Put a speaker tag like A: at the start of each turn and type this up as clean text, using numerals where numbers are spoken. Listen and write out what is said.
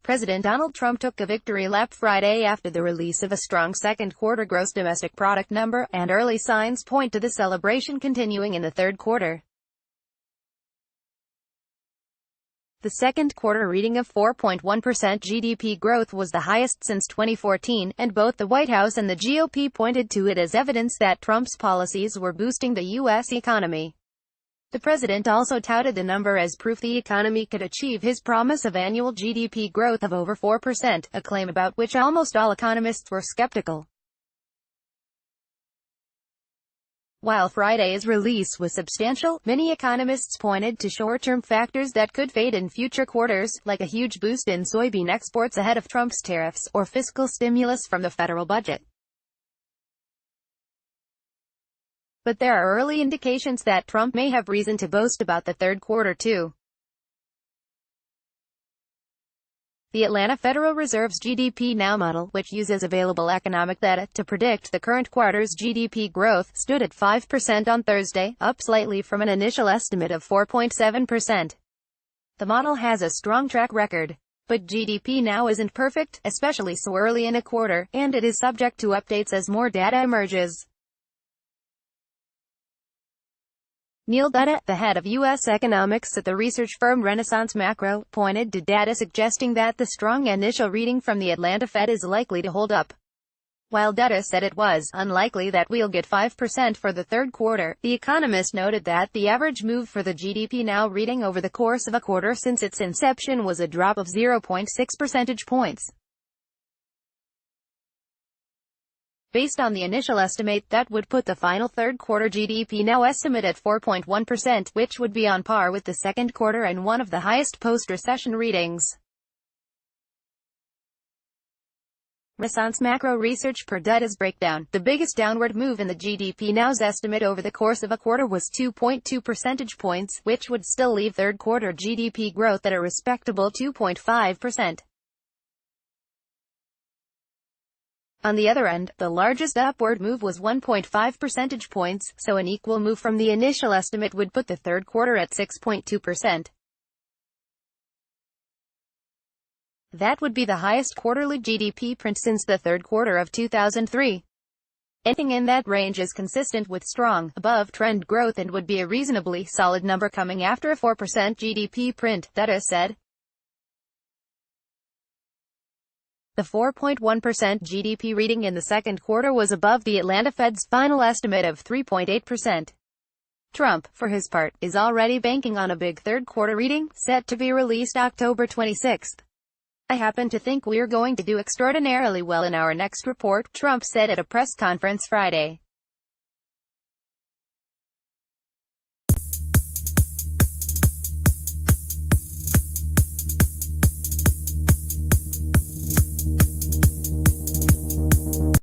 A: President Donald Trump took a victory lap Friday after the release of a strong second-quarter gross domestic product number, and early signs point to the celebration continuing in the third quarter. The second-quarter reading of 4.1% GDP growth was the highest since 2014, and both the White House and the GOP pointed to it as evidence that Trump's policies were boosting the U.S. economy. The president also touted the number as proof the economy could achieve his promise of annual GDP growth of over 4%, a claim about which almost all economists were skeptical. While Friday's release was substantial, many economists pointed to short-term factors that could fade in future quarters, like a huge boost in soybean exports ahead of Trump's tariffs, or fiscal stimulus from the federal budget. But there are early indications that Trump may have reason to boast about the third quarter too. The Atlanta Federal Reserve's GDP Now model, which uses available economic data to predict the current quarter's GDP growth, stood at 5% on Thursday, up slightly from an initial estimate of 4.7%. The model has a strong track record. But GDP Now isn't perfect, especially so early in a quarter, and it is subject to updates as more data emerges. Neil Dutta, the head of U.S. economics at the research firm Renaissance Macro, pointed to data suggesting that the strong initial reading from the Atlanta Fed is likely to hold up. While Dutta said it was unlikely that we'll get 5% for the third quarter, the economist noted that the average move for the GDP Now reading over the course of a quarter since its inception was a drop of 0.6 percentage points. Based on the initial estimate, that would put the final third-quarter GDP Now estimate at 4.1%, which would be on par with the second quarter and one of the highest post-recession readings. Renaissance Macro research per Dutta's breakdown, the biggest downward move in the GDP Now's estimate over the course of a quarter was 2.2 percentage points, which would still leave third-quarter GDP growth at a respectable 2.5%. On the other end, the largest upward move was 1.5 percentage points, so an equal move from the initial estimate would put the third quarter at 6.2%. That would be the highest quarterly GDP print since the third quarter of 2003. Anything in that range is consistent with strong, above-trend growth and would be a reasonably solid number coming after a 4% GDP print, Dutta said. The 4.1% GDP reading in the second quarter was above the Atlanta Fed's final estimate of 3.8%. Trump, for his part, is already banking on a big third-quarter reading, set to be released October 26. "I happen to think we're going to do extraordinarily well in our next report," Trump said at a press conference Friday.